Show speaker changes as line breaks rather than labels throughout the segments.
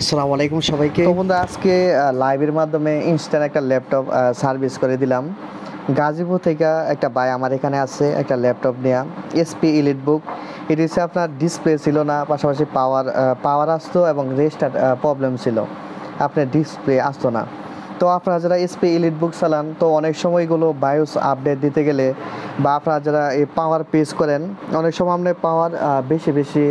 আসসালামু আলাইকুম সবাইকে। তো বন্ধু আজকে লাইভের মাধ্যমে ইনস্ট্যান্ট একটা ল্যাপটপ সার্ভিস করে দিলাম। গাজীপুর থেকে একটা ভাই আমার এখানে আছে একটা ল্যাপটপ নেয়া এসপি এলিটবুক। এটি হচ্ছে আপনার ডিসপ্লে ছিল না, পাশাপাশি পাওয়ার আসতো এবং রেস্টার্ট প্রবলেম ছিল, আপনার ডিসপ্লে আসতো না। তো আপনারা যারা এসপি এলিটবুক চালান তো অনেক সময় এগুলো বায়োস আপডেট দিতে গেলে বা আপনারা যারা এই পাওয়ার পেজ করেন অনেক সময় আপনার পাওয়ার বেশি বেশি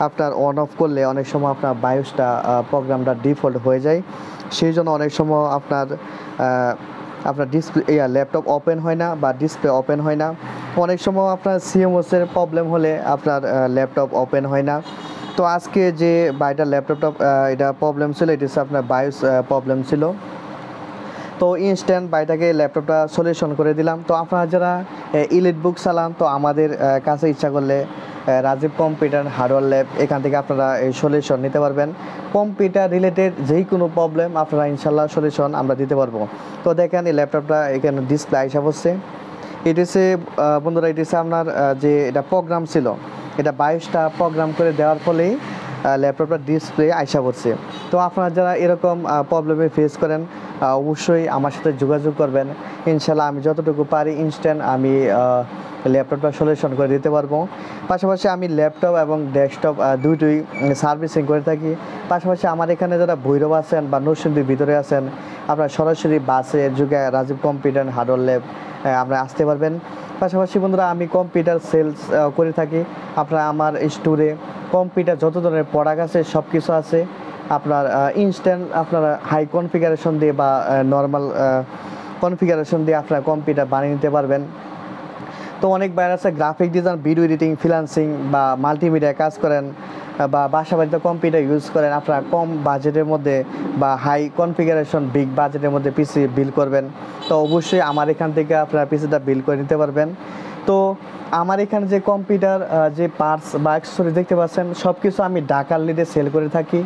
আপনার অন অফ করলে অনেক সময় আপনার বায়োসটা প্রোগ্রামটা ডিফল্ট হয়ে যায়। সেই জন্য অনেক সময় আপনার ডিসপ্লে ল্যাপটপ ওপেন হয় না বা ডিসপ্লে ওপেন হয় না। অনেক সময় আপনার সিএমওসের প্রবলেম হলে আপনার ল্যাপটপ ওপেন হয় না। তো আজকে যে বাইটার ল্যাপটপটা এটা প্রবলেম ছিল, এটা হচ্ছে আপনার বায়োস প্রবলেম ছিল। তো ইনস্ট্যান্ট বাইটাকে ল্যাপটপটা সলিউশন করে দিলাম। তো আপনারা যারা ইলিটবুক চালান তো আমাদের কাছে ইচ্ছা করলে রাজীব কম্পিউটার হার্ডওয়্যার ল্যাব, এখান থেকে আপনারা এই সলিউশন নিতে পারবেন। কম্পিউটার রিলেটেড যেই কোনো প্রবলেম আপনারা ইনশাল্লাহ সলিউশন আমরা দিতে পারবো। তো দেখেন এই ল্যাপটপটা এখানে ডিসপ্লে আইসা পড়ছে। এটি হচ্ছে বন্ধুরা, এটি হচ্ছে আপনার যে এটা প্রোগ্রাম ছিল, এটা 22টা প্রোগ্রাম করে দেওয়ার ফলেই ল্যাপটপটা ডিসপ্লে আইসা পড়ছে। তো আপনারা যারা এরকম প্রবলেমে ফেস করেন অবশ্যই আমার সাথে যোগাযোগ করবেন। ইনশাল্লাহ আমি যতটুকু পারি ইনস্ট্যান্ট আমি ল্যাপটপটা সলিউশন করে দিতে পারবো। পাশাপাশি আমি ল্যাপটপ এবং ডেস্কটপ দুটোই সার্ভিসিং করে থাকি। পাশাপাশি আমার এখানে যারা ভৈরব আছেন বা নরসিংদীর ভিতরে আছেন, আপনারা সরাসরি বাসে যুগে রাজীব কম্পিউটার হার্ডওয়্যার ল্যাব আমরা আসতে পারবেন। পাশাপাশি বন্ধুরা আমি কম্পিউটার সেলস করে থাকি। আপনারা আমার স্টোরে কম্পিউটার যত ধরনের প্রোডাক্ট আছে সব কিছু আছে। আপনার ইনস্ট্যান্ট আপনারা হাই কনফিগারেশন দিয়ে বা নর্মাল কনফিগারেশন দিয়ে আপনারা কম্পিউটার বানিয়ে নিতে পারবেন। তো অনেক বাইরে আছে graphic design, video editing, freelancing বা মাল্টিমিডিয়া কাজ করেন বা বাসা বাড়িতে কম্পিউটার ইউজ করেন, আপনারা কম বাজেটের মধ্যে বা হাই কনফিগারেশন বিগ বাজেটের মধ্যে পিসি বিল্ড করবেন। তো অবশ্যই আমার এখান থেকে আপনারা পিসিটা বিল্ড করে নিতে পারবেন। তো আমার এখানে যে কম্পিউটার যে পার্টস বা অ্যাক্সেসরি দেখতে পাচ্ছেন সব কিছু আমি ঢাকার লিডে সেল করে থাকি।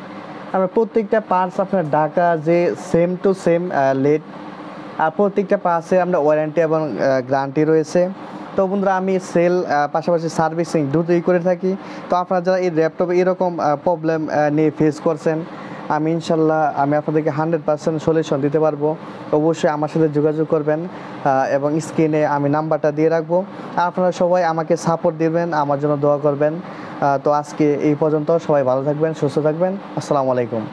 আমরা প্রত্যেকটা পার্টস আপনার ঢাকা যে সেম টু সেম লেট, আর প্রত্যেকটা পার্টসে আমরা ওয়ারেন্টি এবং গ্যারান্টি রয়েছে। তো বন্ধুরা আমি সেল পাশাপাশি সার্ভিসিং দুটোই করে থাকি। তো আপনারা যারা এই ল্যাপটপে এরকম প্রবলেম নিয়ে ফেস করছেন আমি ইনশাল্লাহ আমি আপনাদেরকে 100% সলিউশন দিতে পারবো। অবশ্যই আমার সাথে যোগাযোগ করবেন এবং স্ক্রিনে আমি নাম্বারটা দিয়ে রাখবো। আপনারা সবাই আমাকে সাপোর্ট দিবেন, আমার জন্য দোয়া করবেন। তো আজকে এই পর্যন্ত, সবাই ভালো থাকবেন, সুস্থ থাকবেন। আসসালামু আলাইকুম।